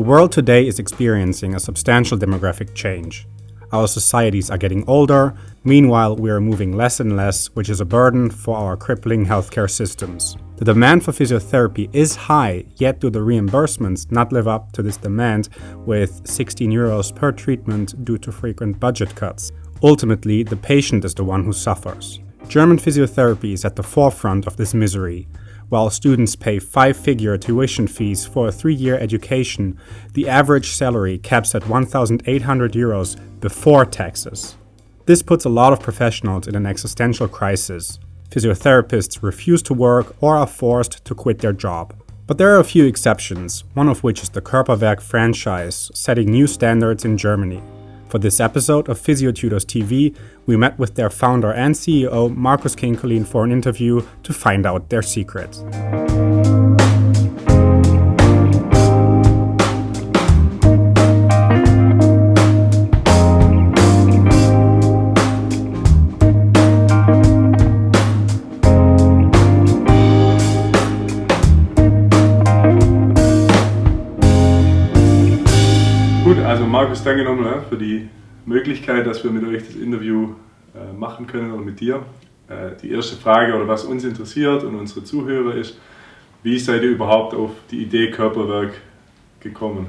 world today is experiencing a substantial demographic change. Our societies are getting older, meanwhile we are moving less and less, which is a burden for our crippling healthcare systems. The demand for physiotherapy is high, yet do the reimbursements not live up to this demand, with 16 euros per treatment due to frequent budget cuts. Ultimately, the patient is the one who suffers. German physiotherapy is at the forefront of this misery. While students pay 5-figure tuition fees for a 3-year education, the average salary caps at 1,800 euros before taxes. This puts a lot of professionals in an existential crisis. Physiotherapists refuse to work or are forced to quit their job. But there are a few exceptions, one of which is the Körperwerk franchise, setting new standards in Germany. For this episode of PhysioTutors TV, we met with their founder and CEO Markus Kinkelin for an interview to find out their secrets. Also Markus, danke nochmal für die Möglichkeit, dass wir mit euch das Interview machen können und mit dir. Die erste Frage, oder was uns interessiert und unsere Zuhörer ist, wie seid ihr überhaupt auf die Idee Körperwerk gekommen?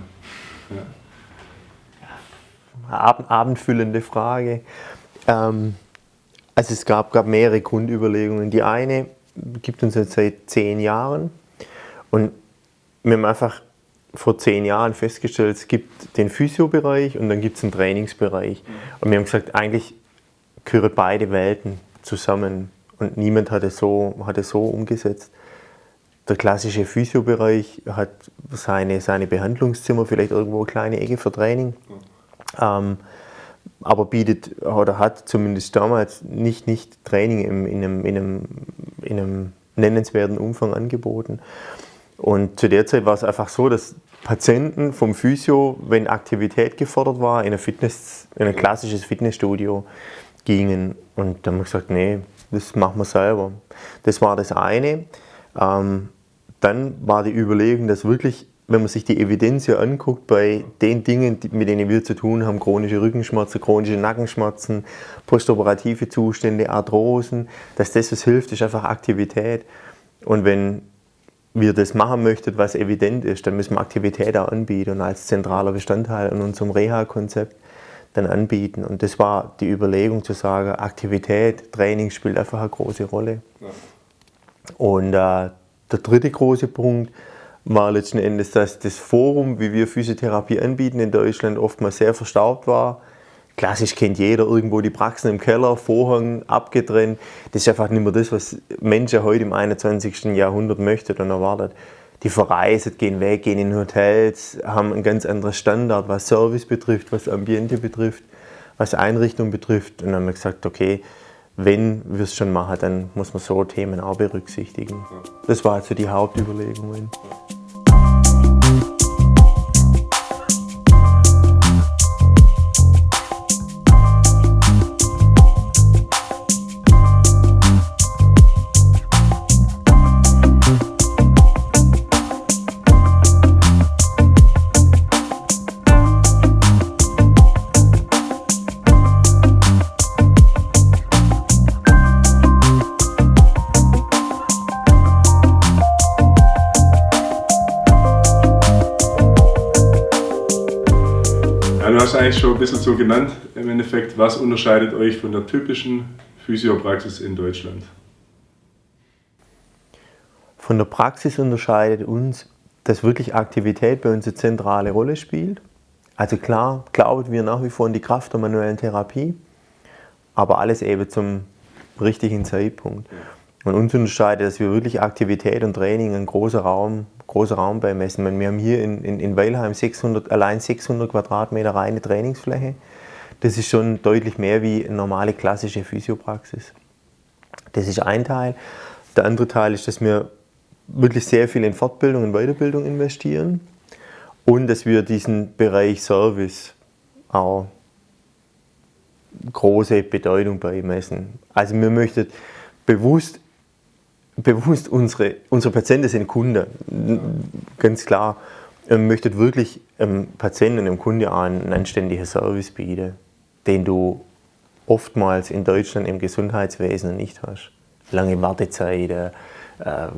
Ja. Abendfüllende Frage. Also es gab mehrere Grundüberlegungen. Die eine gibt uns jetzt seit 10 Jahren und wir haben einfach vor 10 Jahren festgestellt, es gibt den Physio-Bereich und dann gibt es einen Trainingsbereich. Und wir haben gesagt, eigentlich gehören beide Welten zusammen und niemand hat es so umgesetzt. Der klassische Physio-Bereich hat seine Behandlungszimmer, vielleicht irgendwo eine kleine Ecke für Training, aber bietet oder hat zumindest damals nicht Training in einem nennenswerten Umfang angeboten. Und zu der Zeit war es einfach so, dass Patienten vom Physio, wenn Aktivität gefordert war, in ein klassisches Fitnessstudio gingen. Und dann haben wir gesagt, nee, das machen wir selber. Das war das eine. Dann war die Überlegung, dass wirklich, wenn man sich die Evidenz hier anguckt, bei den Dingen, mit denen wir zu tun haben, chronische Rückenschmerzen, chronische Nackenschmerzen, postoperative Zustände, Arthrosen, dass das, was hilft, ist einfach Aktivität. Und wenn wir das machen möchten, was evident ist, dann müssen wir Aktivität auch anbieten und als zentraler Bestandteil in unserem Reha-Konzept dann anbieten. Und das war die Überlegung zu sagen, Aktivität, Training spielt einfach eine große Rolle. Ja. Und der dritte große Punkt war letzten Endes, dass das Forum, wie wir Physiotherapie anbieten in Deutschland, oftmals sehr verstaubt war. Klassisch kennt jeder irgendwo die Praxen im Keller, Vorhang abgetrennt. Das ist einfach nicht mehr das, was Menschen heute im 21. Jahrhundert möchten und erwartet. Die verreisen, gehen weg, gehen in Hotels, haben einen ganz anderen Standard, was Service betrifft, was Ambiente betrifft, was Einrichtung betrifft. Und dann haben wir gesagt, okay, wenn wir es schon machen, dann muss man so Themen auch berücksichtigen. Das war also die Hauptüberlegung. Du hast eigentlich schon ein bisschen so genannt, im Endeffekt, was unterscheidet euch von der typischen Physiopraxis in Deutschland? Von der Praxis unterscheidet uns, dass wirklich Aktivität bei uns eine zentrale Rolle spielt. Also klar, glauben wir nach wie vor an die Kraft der manuellen Therapie, aber alles eben zum richtigen Zeitpunkt. Und uns unterscheidet, dass wir wirklich Aktivität und Training einen großen Raum beimessen. Wir haben hier in Weilheim allein 600 Quadratmeter reine Trainingsfläche. Das ist schon deutlich mehr wie eine normale klassische Physiopraxis. Das ist ein Teil. Der andere Teil ist, dass wir wirklich sehr viel in Fortbildung und Weiterbildung investieren und dass wir diesen Bereich Service auch große Bedeutung beimessen. Also wir möchten bewusst unsere Patienten sind Kunden, ganz klar. möchtet wirklich dem Patienten und dem Kunde auch einen anständigen Service bieten, den du oftmals in Deutschland im Gesundheitswesen nicht hast. Lange Wartezeiten,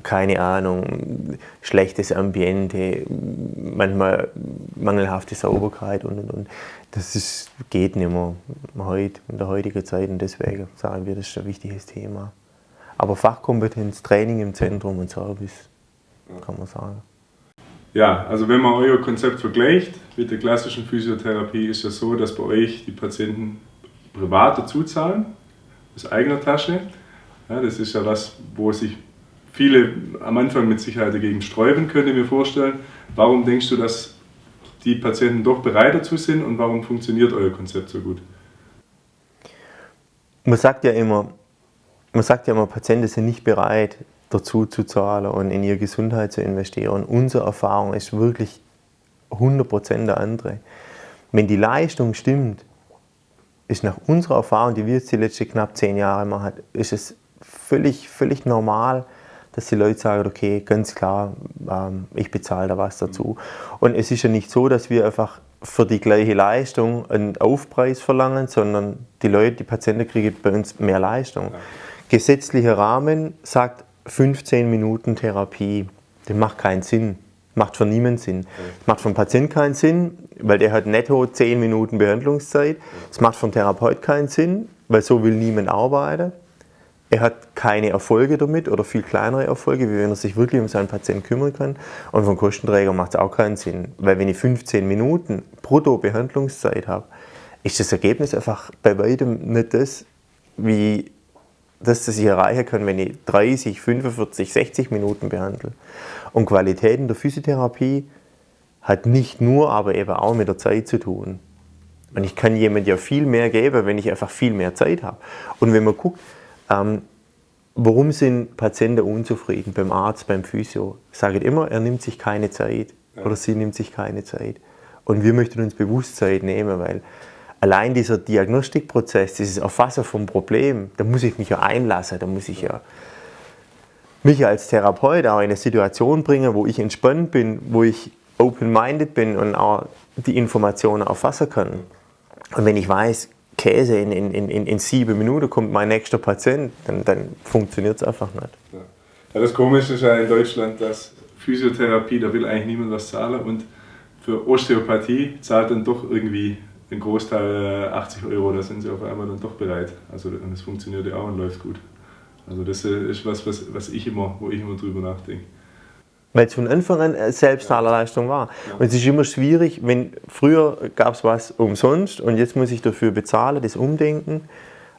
keine Ahnung, schlechtes Ambiente, manchmal mangelhafte Sauberkeit und. Das geht nicht mehr heute, in der heutigen Zeit, und deswegen sagen wir, das ist ein wichtiges Thema. Aber Fachkompetenz, Training im Zentrum und Service, kann man sagen. Ja, also wenn man euer Konzept vergleicht mit der klassischen Physiotherapie, ist es so, dass bei euch die Patienten privat dazu zahlen, aus eigener Tasche. Ja, das ist ja was, wo sich viele am Anfang mit Sicherheit dagegen sträuben, könnte ich mir vorstellen. Warum denkst du, dass die Patienten doch bereit dazu sind und warum funktioniert euer Konzept so gut? Man sagt ja immer, Patienten sind nicht bereit, dazu zu zahlen und in ihre Gesundheit zu investieren. Und unsere Erfahrung ist wirklich 100% der andere. Wenn die Leistung stimmt, ist nach unserer Erfahrung, die wir jetzt die letzten knapp 10 Jahre machen, ist es völlig normal, dass die Leute sagen, okay, ganz klar, ich bezahle da was dazu. Und es ist ja nicht so, dass wir einfach für die gleiche Leistung einen Aufpreis verlangen, sondern die Patienten kriegen bei uns mehr Leistung. Ja. Gesetzlicher Rahmen sagt 15 Minuten Therapie. Das macht keinen Sinn. Macht für niemanden Sinn. Es macht für den Patienten keinen Sinn, weil der hat netto 10 Minuten Behandlungszeit. Es macht für den Therapeut keinen Sinn, weil so will niemand arbeiten. Er hat keine Erfolge damit oder viel kleinere Erfolge, wie wenn er sich wirklich um seinen Patienten kümmern kann. Und für den Kostenträger macht es auch keinen Sinn, weil wenn ich 15 Minuten brutto Behandlungszeit habe, ist das Ergebnis einfach bei weitem nicht das, wie das ich erreichen kann, wenn ich 30, 45, 60 Minuten behandle. Und Qualität in der Physiotherapie hat nicht nur, aber eben auch mit der Zeit zu tun. Und ich kann jemandem ja viel mehr geben, wenn ich einfach viel mehr Zeit habe. Und wenn man guckt, warum sind Patienten unzufrieden beim Arzt, beim Physio? Sagen immer, er nimmt sich keine Zeit oder sie nimmt sich keine Zeit. Und wir möchten uns bewusst Zeit nehmen, weil allein dieser Diagnostikprozess, dieses Erfassen vom Problem, da muss ich mich ja einlassen, da muss ich ja mich als Therapeut auch in eine Situation bringen, wo ich entspannt bin, wo ich open-minded bin und auch die Informationen erfassen kann. Und wenn ich weiß, Käse, in 7 Minuten kommt mein nächster Patient, dann funktioniert es einfach nicht. Ja, das Komische ist ja in Deutschland, dass Physiotherapie, da will eigentlich niemand was zahlen und für Osteopathie zahlt dann doch irgendwie ein Großteil 80 €, da sind sie auf einmal dann doch bereit. Also das funktioniert ja auch und läuft gut. Also das ist was wo ich immer drüber nachdenke. Weil es von Anfang an Selbstzahlerleistung war. Ja. Und es ist immer schwierig, wenn früher gab es was umsonst und jetzt muss ich dafür bezahlen, das Umdenken.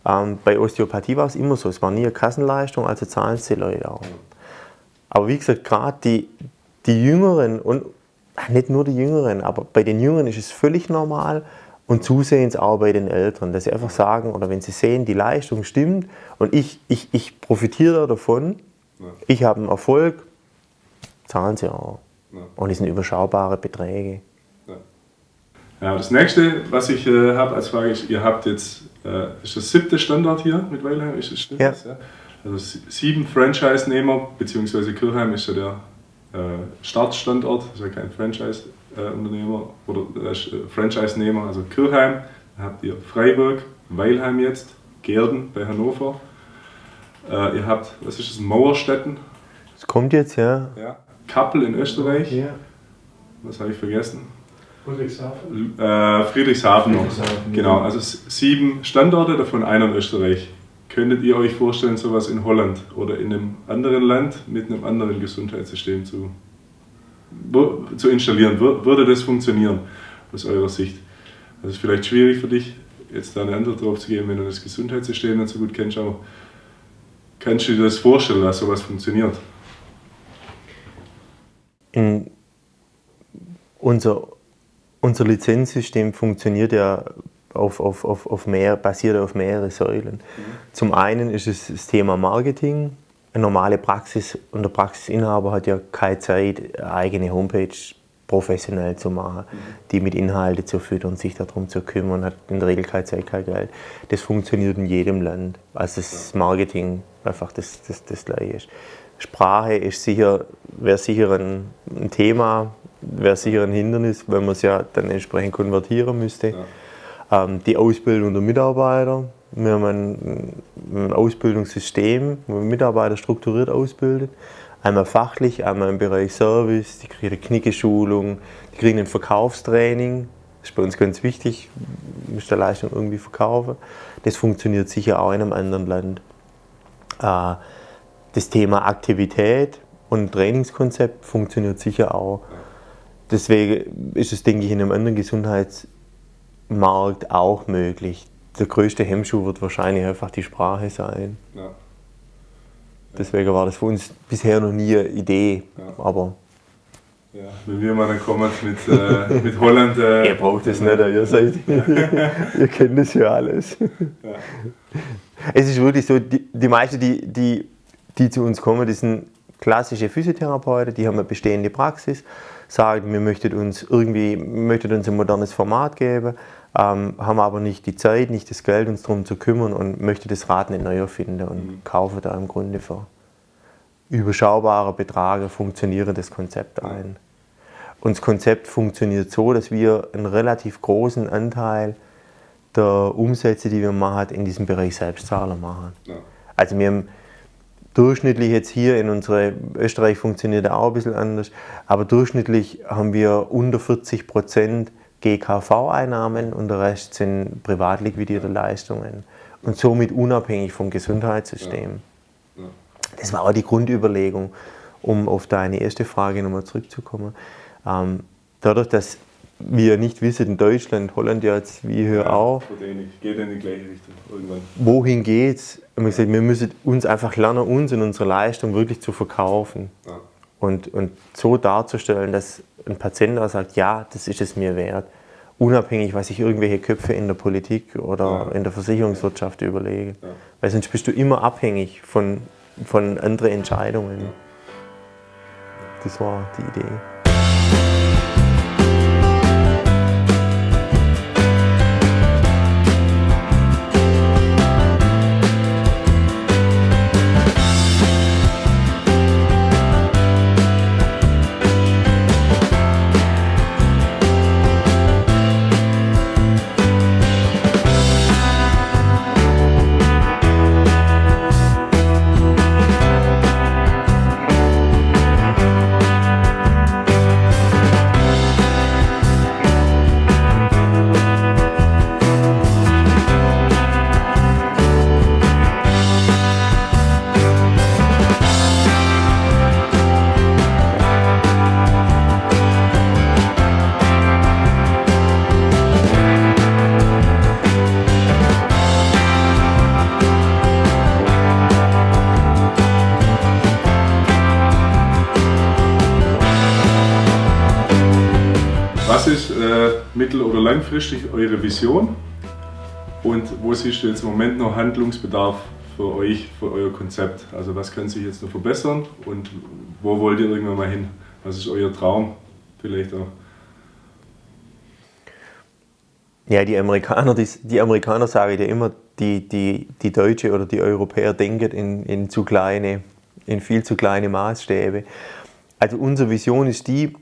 Bei Osteopathie war es immer so, es war nie eine Kassenleistung, also zahlen es die Leute auch. Aber wie gesagt, gerade die Jüngeren, und nicht nur die Jüngeren, aber bei den Jüngeren ist es völlig normal und zusehends auch bei den Älteren, dass sie einfach sagen, oder wenn sie sehen, die Leistung stimmt und ich profitiere davon, ich habe einen Erfolg, zahlen sie auch. Ja. Und es sind überschaubare Beträge. Ja, das nächste, was ich habe als Frage, ist, ihr habt jetzt, ist das 7. Standort hier mit Weilheim, ist das stimmt? Ja. Ja? Also 7 Franchise-Nehmer, beziehungsweise Kirchheim ist ja der Startstandort, ist ja kein Franchise-Unternehmer oder Franchise-Nehmer, also Kirchheim, dann habt ihr Freiburg, Weilheim jetzt, Gehrden bei Hannover, ihr habt, was ist das, Mauerstetten? Das kommt jetzt, ja. Kappel in Österreich. Ja. Was habe ich vergessen? Friedrichshafen. Friedrichshafen noch. Genau, also 7 Standorte, davon einer in Österreich. Könntet ihr euch vorstellen, sowas in Holland oder in einem anderen Land mit einem anderen Gesundheitssystem zu installieren? Würde das funktionieren aus eurer Sicht? Das ist vielleicht schwierig für dich, jetzt da eine Antwort drauf zu geben, wenn du das Gesundheitssystem nicht so gut kennst, aber kannst du dir das vorstellen, dass sowas funktioniert? Unser Lizenzsystem funktioniert ja basiert auf mehrere Säulen. Zum einen ist es das Thema Marketing. Eine normale Praxis und der Praxisinhaber hat ja keine Zeit, eine eigene Homepage professionell zu machen, die mit Inhalten zu füttern, sich darum zu kümmern, hat in der Regel keine Zeit, kein Geld. Das funktioniert in jedem Land. Also das Marketing einfach das Gleiche ist. Sprache wäre sicher ein Thema, wäre sicher ein Hindernis, weil man es ja dann entsprechend konvertieren müsste. Ja. Die Ausbildung der Mitarbeiter. Wir haben ein Ausbildungssystem, wo man Mitarbeiter strukturiert ausbildet. Einmal fachlich, einmal im Bereich Service, die kriegen eine Knickeschulung, die kriegen ein Verkaufstraining. Das ist bei uns ganz wichtig, man muss die Leistung irgendwie verkaufen. Das funktioniert sicher auch in einem anderen Land. Das Thema Aktivität und Trainingskonzept funktioniert sicher auch. Deswegen ist es, denke ich, in einem anderen Gesundheitsmarkt auch möglich. Der größte Hemmschuh wird wahrscheinlich einfach die Sprache sein. Ja. Deswegen war das für uns bisher noch nie eine Idee. Ja. Aber ja, wenn wir mal dann kommen mit Holland. Ihr braucht das nicht, ihr seid. Ihr kennt das ja alles. Ja. Es ist wirklich so, die meisten, die zu uns kommen, das sind klassische Physiotherapeuten, die haben eine bestehende Praxis, sagen, wir möchten uns ein modernes Format geben, haben aber nicht die Zeit, nicht das Geld, uns darum zu kümmern und möchten das Rad nicht neu erfinden und kaufen da im Grunde für überschaubare Beträge funktioniert das Konzept ein. Und das Konzept funktioniert so, dass wir einen relativ großen Anteil der Umsätze, die wir machen, in diesem Bereich Selbstzahler machen. Ja. Also wir haben durchschnittlich jetzt hier in Österreich funktioniert auch ein bisschen anders, aber durchschnittlich haben wir unter 40% GKV-Einnahmen und der Rest sind privat liquidierte Leistungen und somit unabhängig vom Gesundheitssystem. Ja. Ja. Das war auch die Grundüberlegung, um auf deine erste Frage nochmal zurückzukommen. Dadurch, dass wir nicht wissen, in Deutschland, Holland jetzt, wie hier auch, geht in die gleiche Richtung irgendwann. Wohin geht's? Wir haben gesagt, wir müssen uns einfach lernen, uns und unsere Leistung wirklich zu verkaufen. Ja. Und so darzustellen, dass ein Patient auch sagt, ja, das ist es mir wert. Unabhängig, was sich irgendwelche Köpfe in der Politik oder in der Versicherungswirtschaft überlegen. Ja. Weil sonst bist du immer abhängig von anderen Entscheidungen. Ja. Das war die Idee. Was ist mittel- oder langfristig eure Vision und wo siehst du jetzt im Moment noch Handlungsbedarf für euch, für euer Konzept? Also was kann sich jetzt noch verbessern und wo wollt ihr irgendwann mal hin? Was ist euer Traum vielleicht auch? Ja, die Amerikaner sagen ja immer, die Deutsche oder die Europäer denken in viel zu kleine Maßstäbe. Also unsere Vision ist die,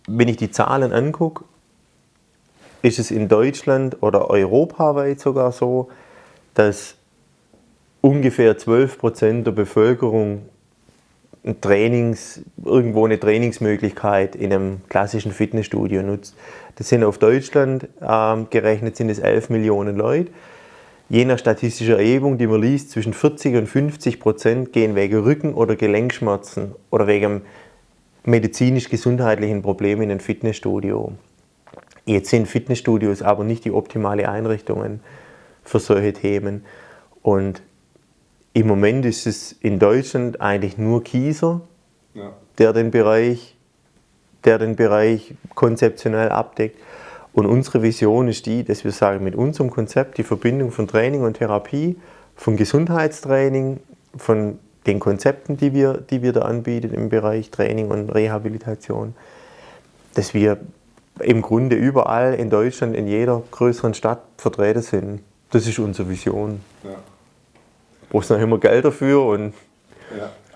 wenn ich die Zahlen angucke, ist es in Deutschland oder europaweit sogar so, dass ungefähr 12% der Bevölkerung irgendwo eine Trainingsmöglichkeit in einem klassischen Fitnessstudio nutzt. Das sind auf Deutschland gerechnet sind es 11 Millionen Leute. Je nach statistischer Erhebung, die man liest, zwischen 40 und 50% gehen wegen Rücken- oder Gelenkschmerzen oder wegen medizinisch-gesundheitlichen Problemen in ein Fitnessstudio. Jetzt sind Fitnessstudios aber nicht die optimale Einrichtungen für solche Themen. Und im Moment ist es in Deutschland eigentlich nur Kieser, der den Bereich konzeptionell abdeckt. Und unsere Vision ist die, dass wir sagen, mit unserem Konzept die Verbindung von Training und Therapie, von Gesundheitstraining, von den Konzepten, die wir da anbieten im Bereich Training und Rehabilitation, dass wir im Grunde überall in Deutschland, in jeder größeren Stadt vertreten sind. Das ist unsere Vision. Ja. Brauchst noch immer Geld dafür.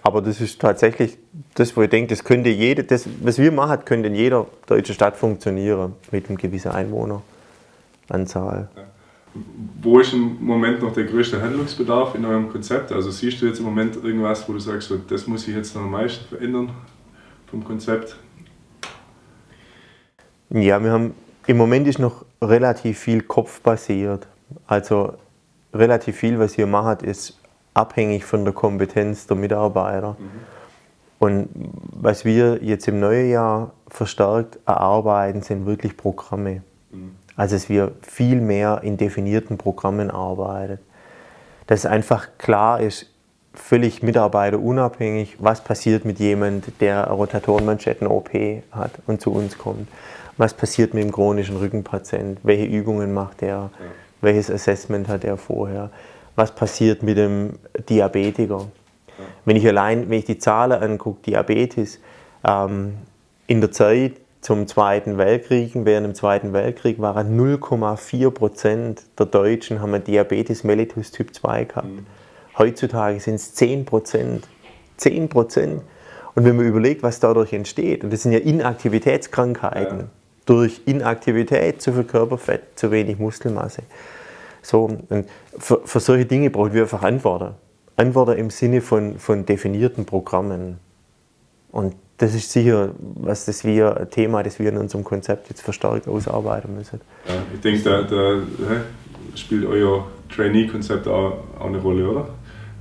Aber das ist tatsächlich das, wo ich denke, das, was wir machen, könnte in jeder deutschen Stadt funktionieren, mit einer gewissen Einwohneranzahl. Ja. Wo ist im Moment noch der größte Handlungsbedarf in eurem Konzept? Also siehst du jetzt im Moment irgendwas, wo du sagst, so, das muss ich jetzt noch am meisten verändern vom Konzept? Ja, im Moment ist noch relativ viel kopfbasiert. Also relativ viel, was ihr macht, ist abhängig von der Kompetenz der Mitarbeiter. Und was wir jetzt im neuen Jahr verstärkt erarbeiten, sind wirklich Programme. Also dass wir viel mehr in definierten Programmen arbeiten. Dass einfach klar ist, völlig mitarbeiterunabhängig, was passiert mit jemandem, der Rotatorenmanschetten-OP hat und zu uns kommt. Was passiert mit dem chronischen Rückenpatient? Welche Übungen macht er? Ja. Welches Assessment hat er vorher? Was passiert mit dem Diabetiker? Ja. Wenn ich die Zahlen angucke, Diabetes, in der Zeit zum Zweiten Weltkrieg, während dem Zweiten Weltkrieg waren 0,4% der Deutschen haben Diabetes mellitus Typ 2 gehabt. Heutzutage sind es 10%. 10%. Und wenn man überlegt, was dadurch entsteht, und das sind ja Inaktivitätskrankheiten, ja. Durch Inaktivität, zu viel Körperfett, zu wenig Muskelmasse. So, und für solche Dinge brauchen wir einfach Antworten. Antworten im Sinne von definierten Programmen. Und das ist sicher ein Thema, das wir in unserem Konzept jetzt verstärkt ausarbeiten müssen. Ja, ich denke, da spielt euer Trainee-Konzept auch eine Rolle, oder?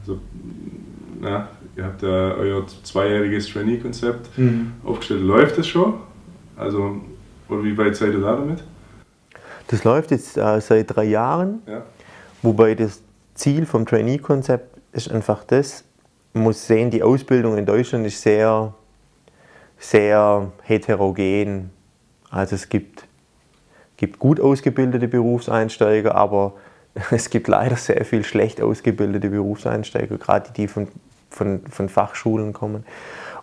Also, ja, ihr habt euer 2-jähriges Trainee-Konzept aufgestellt. Läuft das schon? Also, oder wie weit seid ihr da damit? Das läuft jetzt seit 3 Jahren, ja. Wobei das Ziel vom Trainee-Konzept ist einfach das, man muss sehen, die Ausbildung in Deutschland ist sehr, sehr heterogen. Also es gibt gut ausgebildete Berufseinsteiger, aber es gibt leider sehr viel schlecht ausgebildete Berufseinsteiger, gerade die von Fachschulen kommen.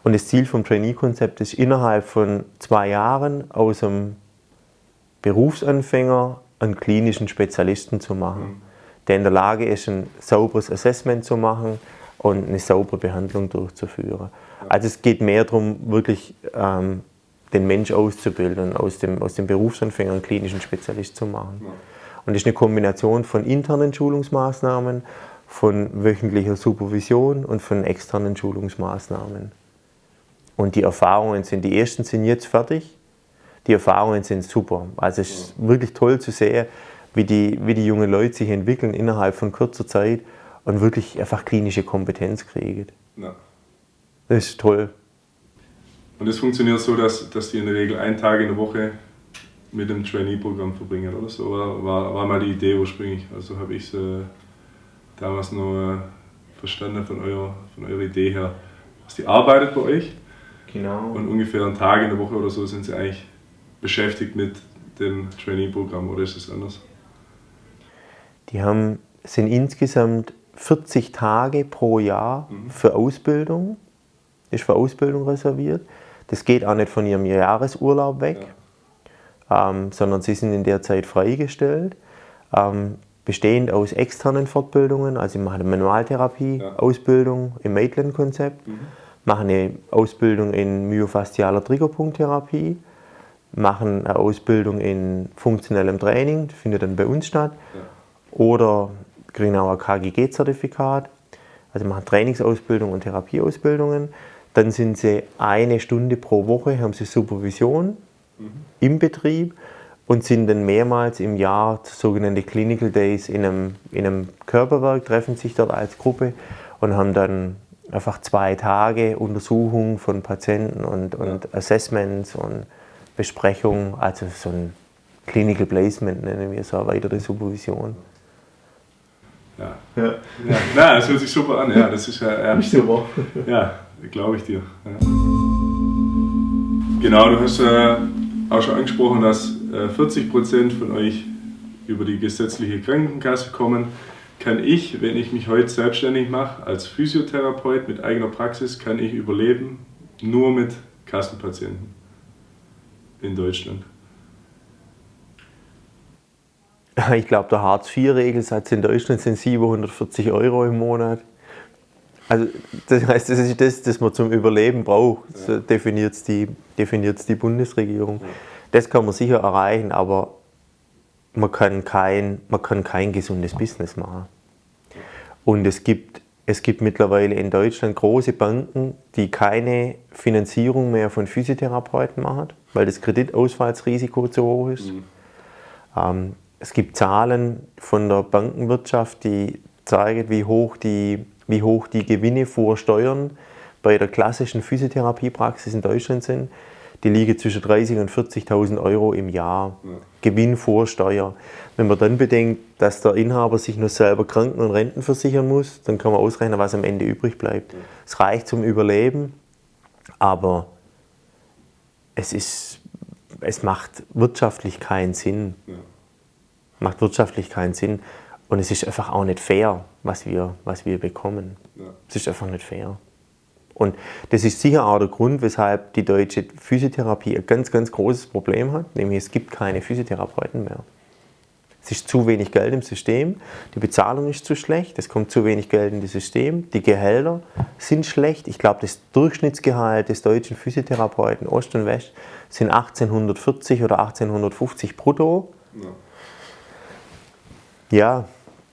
Und das Ziel vom Trainee-Konzept ist, innerhalb von 2 Jahren aus einem Berufsanfänger einen klinischen Spezialisten zu machen, der in der Lage ist, ein sauberes Assessment zu machen und eine saubere Behandlung durchzuführen. Also es geht mehr darum, wirklich den Mensch auszubilden, aus dem Berufsanfänger einen klinischen Spezialist zu machen. Und das ist eine Kombination von internen Schulungsmaßnahmen, von wöchentlicher Supervision und von externen Schulungsmaßnahmen. Und die ersten sind jetzt fertig. Die Erfahrungen sind super. Also es ist wirklich toll zu sehen, wie die jungen Leute sich entwickeln innerhalb von kurzer Zeit und wirklich einfach klinische Kompetenz kriegen. Ja. Das ist toll. Und es funktioniert so, dass die in der Regel 1 Tag in der Woche mit dem Trainee-Programm verbringen, oder so? Oder war mal die Idee ursprünglich? Also habe ich es damals noch verstanden von eurer Idee her. Die arbeitet bei euch. Genau. Und ungefähr 1 Tag in der Woche oder so sind sie eigentlich beschäftigt mit dem Trainee-Programm, oder ist das anders? Die sind insgesamt 40 Tage pro Jahr für Ausbildung, ist für Ausbildung reserviert. Das geht auch nicht von ihrem Jahresurlaub weg, sondern sie sind in der Zeit freigestellt, bestehend aus externen Fortbildungen, also sie machen eine Manualtherapie-Ausbildung im Maitland-Konzept, machen eine Ausbildung in myofaszialer Triggerpunkttherapie, machen eine Ausbildung in funktionellem Training, das findet dann bei uns statt, oder kriegen auch ein KGG-Zertifikat, also machen Trainingsausbildung und Therapieausbildungen. Dann sind sie 1 Stunde pro Woche, haben sie Supervision im Betrieb und sind dann mehrmals im Jahr sogenannte Clinical Days in einem Körperwerk, treffen sich dort als Gruppe und haben dann einfach 2 Tage Untersuchung von Patienten und Assessments und Besprechungen, also so ein Clinical Placement nennen wir, so eine weitere Supervision. Ja. Na, das hört sich super an, ja, das ist ja super. Ja, glaube ich dir. Ja. Genau, du hast auch schon angesprochen, dass 40% von euch über die gesetzliche Krankenkasse kommen. Kann ich, wenn ich mich heute selbstständig mache, als Physiotherapeut mit eigener Praxis, kann ich überleben, nur mit Kassenpatienten in Deutschland? Ich glaube, der Hartz-IV-Regelsatz in Deutschland sind 740 € im Monat. Also das heißt, das ist das man zum Überleben braucht. So definiert es die Bundesregierung. Das kann man sicher erreichen, aber man kann kein gesundes Business machen. Und es gibt mittlerweile in Deutschland große Banken, die keine Finanzierung mehr von Physiotherapeuten machen, weil das Kreditausfallsrisiko zu hoch ist. Es gibt Zahlen von der Bankenwirtschaft, die zeigen, wie hoch die Gewinne vor Steuern bei der klassischen Physiotherapiepraxis in Deutschland sind. Die liegen zwischen 30.000 und 40.000 Euro im Jahr. Ja. Gewinn vor Steuer. Wenn man dann bedenkt, dass der Inhaber sich nur selber Kranken- und Renten versichern muss, dann kann man ausrechnen, was am Ende übrig bleibt. Es reicht zum Überleben, aber es macht wirtschaftlich keinen Sinn. Ja. Macht wirtschaftlich keinen Sinn. Und es ist einfach auch nicht fair, was wir bekommen. Ja. Es ist einfach nicht fair. Und das ist sicher auch der Grund, weshalb die deutsche Physiotherapie ein ganz, ganz großes Problem hat, nämlich es gibt keine Physiotherapeuten mehr. Es ist zu wenig Geld im System, die Bezahlung ist zu schlecht, es kommt zu wenig Geld in das System, die Gehälter sind schlecht. Ich glaube, das Durchschnittsgehalt des deutschen Physiotherapeuten Ost und West sind 1840 oder 1850 brutto. Ja,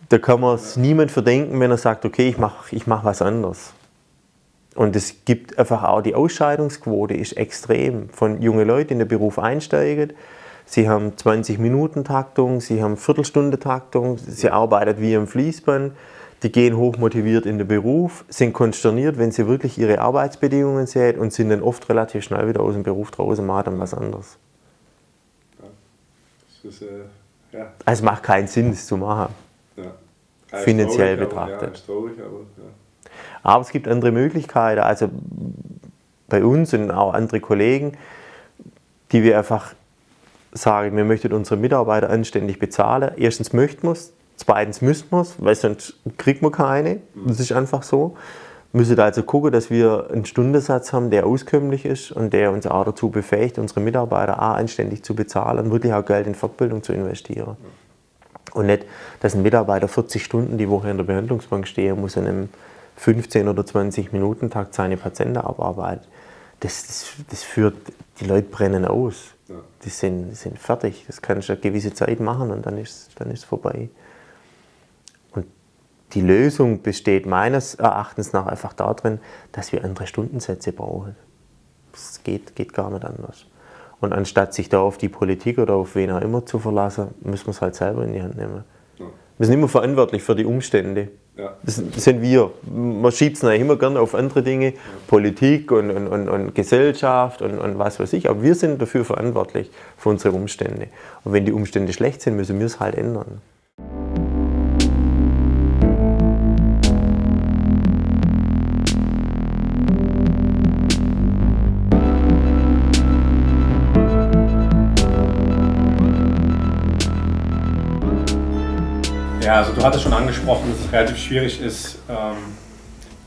da kann man es niemand verdenken, wenn er sagt, okay, ich mach was anderes. Und es gibt einfach auch, die Ausscheidungsquote ist extrem. Von jungen Leuten in den Beruf einsteigen, sie haben 20-Minuten-Taktung, sie haben Viertelstunde-Taktung, sie arbeiten wie am Fließband, die gehen hochmotiviert in den Beruf, sind konsterniert, wenn sie wirklich ihre Arbeitsbedingungen sehen und sind dann oft relativ schnell wieder aus dem Beruf draußen, machen was anderes. Das ist, ja. Also es macht keinen Sinn, das zu machen, ja. Finanziell betrachtet. Aber es gibt andere Möglichkeiten, also bei uns und auch andere Kollegen, die wir einfach sagen, wir möchten unsere Mitarbeiter anständig bezahlen. Erstens möchten wir es, zweitens müssen wir es, weil sonst kriegt man keine. Das ist einfach so. Wir müssen also gucken, dass wir einen Stundensatz haben, der auskömmlich ist und der uns auch dazu befähigt, unsere Mitarbeiter auch anständig zu bezahlen und wirklich auch Geld in Fortbildung zu investieren. Und nicht, dass ein Mitarbeiter 40 Stunden die Woche in der Behandlungsbank stehen muss und im 15 oder 20 Minuten Takt seine Patienten abarbeiten. Das führt, die Leute brennen aus. Ja. Die sind fertig. Das kannst du eine gewisse Zeit machen und dann ist es vorbei. Und die Lösung besteht meines Erachtens nach einfach darin, dass wir andere Stundensätze brauchen. Es geht gar nicht anders. Und anstatt sich da auf die Politik oder auf wen auch immer zu verlassen, müssen wir es halt selber in die Hand nehmen. Ja. Wir sind immer verantwortlich für die Umstände. Ja. Das sind wir. Man schiebt es natürlich immer gerne auf andere Dinge, ja. Politik und Gesellschaft und was weiß ich. Aber wir sind dafür verantwortlich, für unsere Umstände. Und wenn die Umstände schlecht sind, müssen wir es halt ändern. Ja, also du hattest schon angesprochen, dass es relativ schwierig ist,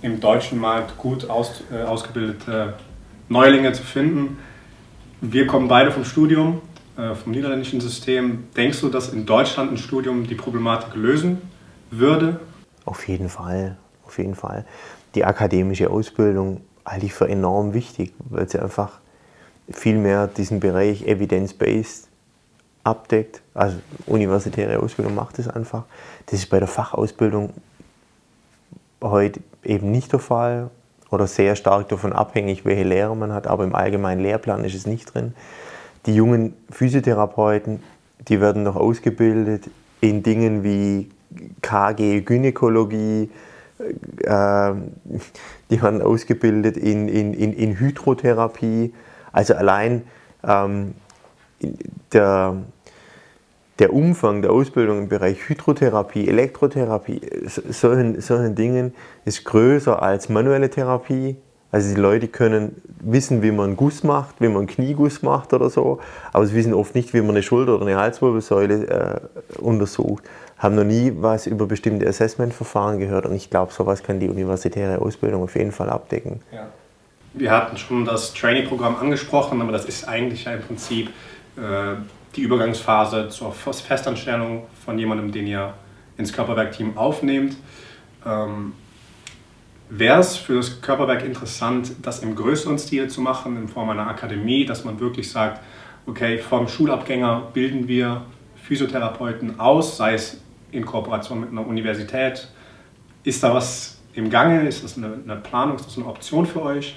im deutschen Markt gut ausgebildete Neulinge zu finden. Wir kommen beide vom Studium, vom niederländischen System. Denkst du, dass in Deutschland ein Studium die Problematik lösen würde? Auf jeden Fall, auf jeden Fall. Die akademische Ausbildung halte ich für enorm wichtig, weil sie einfach viel mehr diesen Bereich evidence-based abdeckt. Also universitäre Ausbildung macht es einfach. Das ist bei der Fachausbildung heute eben nicht der Fall oder sehr stark davon abhängig, welche Lehre man hat, aber im allgemeinen Lehrplan ist es nicht drin. Die jungen Physiotherapeuten, die werden noch ausgebildet in Dingen wie KG, Gynäkologie, die werden ausgebildet in Hydrotherapie. Also allein der Umfang der Ausbildung im Bereich Hydrotherapie, Elektrotherapie, solchen Dingen ist größer als manuelle Therapie. Also die Leute können wissen, wie man einen Guss macht, wie man einen Knieguss macht oder so, aber sie wissen oft nicht, wie man eine Schulter- oder eine Halswirbelsäule untersucht, haben noch nie was über bestimmte Assessmentverfahren gehört und ich glaube, sowas kann die universitäre Ausbildung auf jeden Fall abdecken. Ja. Wir hatten schon das Trainee-Programm angesprochen, aber das ist eigentlich ja im Prinzip die Übergangsphase zur Festanstellung von jemandem, den ihr ins Körperwerk-Team aufnehmt. Wäre es für das Körperwerk interessant, das im größeren Stil zu machen, in Form einer Akademie, dass man wirklich sagt, okay, vom Schulabgänger bilden wir Physiotherapeuten aus, sei es in Kooperation mit einer Universität. Ist da was im Gange? Ist das eine Planung? Ist das eine Option für euch?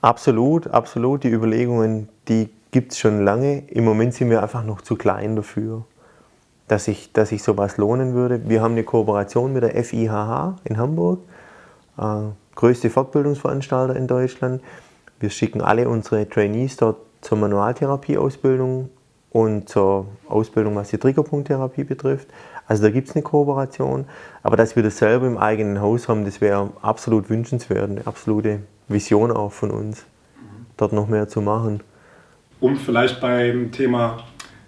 Absolut, absolut. Die Überlegungen, die gibt es schon lange. Im Moment sind wir einfach noch zu klein dafür, dass sich sowas lohnen würde. Wir haben eine Kooperation mit der FIHH in Hamburg, größte Fortbildungsveranstalter in Deutschland. Wir schicken alle unsere Trainees dort zur Manualtherapie-Ausbildung und zur Ausbildung, was die Triggerpunkttherapie betrifft. Also da gibt es eine Kooperation, aber dass wir das selber im eigenen Haus haben, das wäre absolut wünschenswert, eine absolute Vision auch von uns, dort noch mehr zu machen. Um vielleicht beim Thema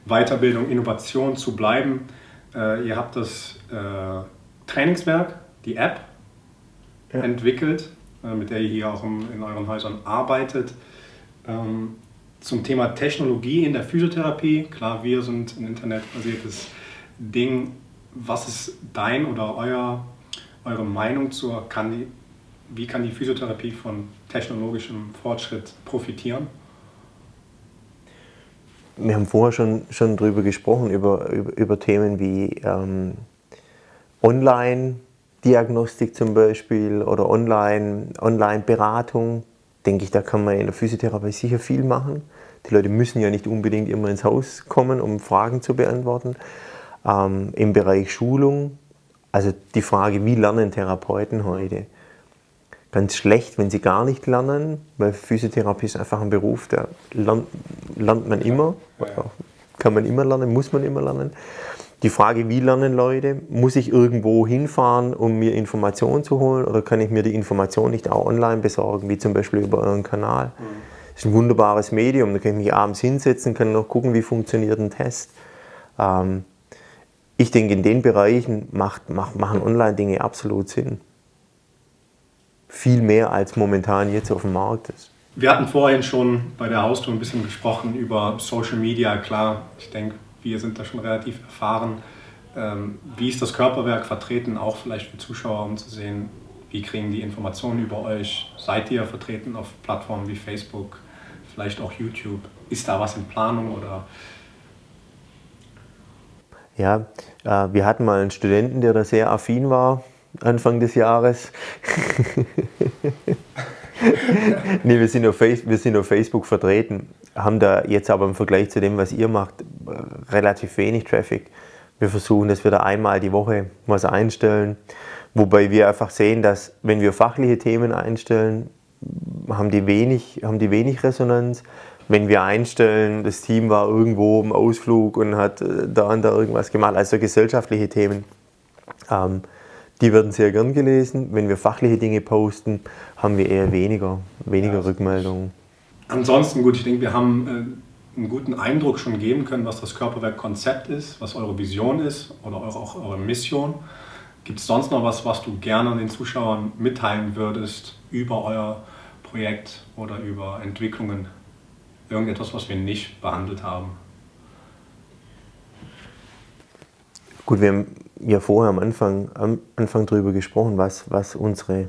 Weiterbildung, Innovation zu bleiben, ihr habt das Trainingswerk, die App, entwickelt, mit der ihr hier auch in euren Häusern arbeitet. Zum Thema Technologie in der Physiotherapie, klar, wir sind ein internetbasiertes Ding. Was ist dein oder eure Meinung wie kann die Physiotherapie von technologischem Fortschritt profitieren? Wir haben vorher schon darüber gesprochen, über Themen wie Online-Diagnostik zum Beispiel oder Online-Beratung. Denke ich, da kann man in der Physiotherapie sicher viel machen. Die Leute müssen ja nicht unbedingt immer ins Haus kommen, um Fragen zu beantworten. Im Bereich Schulung, also die Frage, wie lernen Therapeuten heute? Ganz schlecht, wenn sie gar nicht lernen, weil Physiotherapie ist einfach ein Beruf, der lernt man immer, kann man immer lernen, muss man immer lernen. Die Frage, wie lernen Leute, muss ich irgendwo hinfahren, um mir Informationen zu holen, oder kann ich mir die Information nicht auch online besorgen, wie zum Beispiel über euren Kanal? Das ist ein wunderbares Medium, da kann ich mich abends hinsetzen, kann noch gucken, wie funktioniert ein Test. Ich denke, in den Bereichen machen Online-Dinge absolut Sinn. Viel mehr als momentan jetzt auf dem Markt ist. Wir hatten vorhin schon bei der Haustour ein bisschen gesprochen über Social Media. Klar, ich denke, wir sind da schon relativ erfahren. Wie ist das Körperwerk vertreten, auch vielleicht für Zuschauer, um zu sehen, wie kriegen die Informationen über euch? Seid ihr vertreten auf Plattformen wie Facebook, vielleicht auch YouTube? Ist da was in Planung oder? Ja, wir hatten mal einen Studenten, der da sehr affin war, Anfang des Jahres. Nee, wir sind auf Facebook vertreten, haben da jetzt aber im Vergleich zu dem, was ihr macht, relativ wenig Traffic. Wir versuchen, dass wir da einmal die Woche was einstellen, wobei wir einfach sehen, dass wenn wir fachliche Themen einstellen, haben die wenig Resonanz. Wenn wir einstellen, das Team war irgendwo im Ausflug und hat da und da irgendwas gemacht, also gesellschaftliche Themen, die werden sehr gern gelesen. Wenn wir fachliche Dinge posten, haben wir eher weniger Rückmeldungen. Ansonsten gut, ich denke, wir haben einen guten Eindruck schon geben können, was das Körperwerk-Konzept ist, was eure Vision ist oder auch eure Mission. Gibt es sonst noch was du gerne den Zuschauern mitteilen würdest über euer Projekt oder über Entwicklungen? Irgendetwas, was wir nicht behandelt haben? Gut, wir haben ja vorher am Anfang darüber gesprochen, was unsere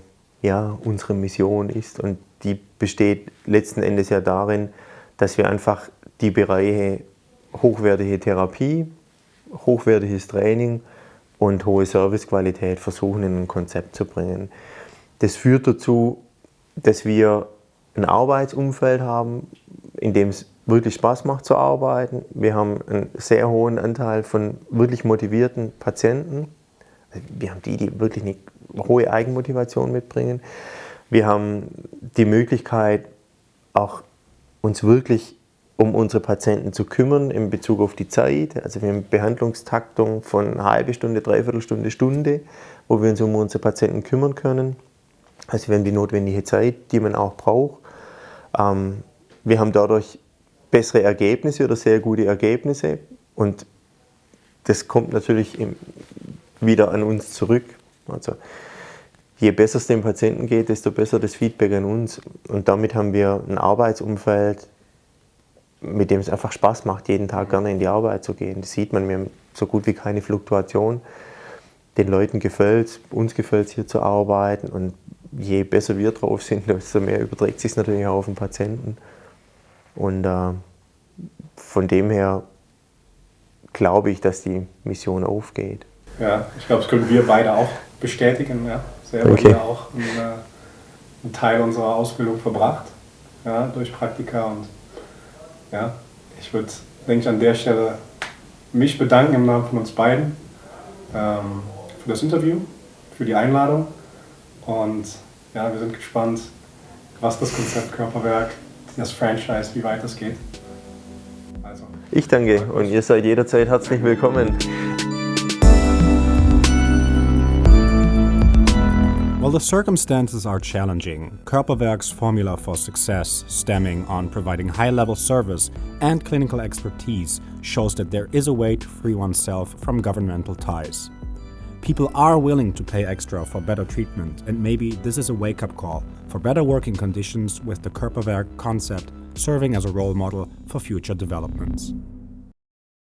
Mission ist. Und die besteht letzten Endes ja darin, dass wir einfach die Bereiche hochwertige Therapie, hochwertiges Training und hohe Servicequalität versuchen in ein Konzept zu bringen. Das führt dazu, dass wir ein Arbeitsumfeld haben, in dem es wirklich Spaß macht zu arbeiten. Wir haben einen sehr hohen Anteil von wirklich motivierten Patienten. Wir haben die wirklich eine hohe Eigenmotivation mitbringen. Wir haben die Möglichkeit, auch uns wirklich um unsere Patienten zu kümmern in Bezug auf die Zeit. Also wir haben Behandlungstaktung von eine halbe Stunde, Dreiviertelstunde, Stunde, wo wir uns um unsere Patienten kümmern können. Also wir haben die notwendige Zeit, die man auch braucht. Wir haben dadurch bessere Ergebnisse oder sehr gute Ergebnisse und das kommt natürlich wieder an uns zurück. Also je besser es dem Patienten geht, desto besser das Feedback an uns und damit haben wir ein Arbeitsumfeld, mit dem es einfach Spaß macht, jeden Tag gerne in die Arbeit zu gehen. Das sieht man, wir haben so gut wie keine Fluktuation den Leuten gefällt, uns gefällt es hier zu arbeiten und je besser wir drauf sind, desto mehr überträgt sich es natürlich auch auf den Patienten. Und von dem her glaube ich, dass die Mission aufgeht. Ja, ich glaube, das können wir beide auch bestätigen. Ja. Selber Okay. hier auch einen Teil unserer Ausbildung verbracht, ja, durch Praktika. Und ja, ich würde, denke ich, an der Stelle mich bedanken im Namen von uns beiden für das Interview, für die Einladung. Und ja, wir sind gespannt, was das Konzept Körperwerk, das Franchise, wie weit das geht. Also. Ich danke und ihr seid jederzeit herzlich willkommen. While the circumstances are challenging, Körperwerk's formula for success, stemming on providing high-level service and clinical expertise, shows that there is a way to free oneself from governmental ties. People are willing to pay extra for better treatment, and maybe this is a wake-up call for better working conditions with the Körperwerk concept serving as a role model for future developments.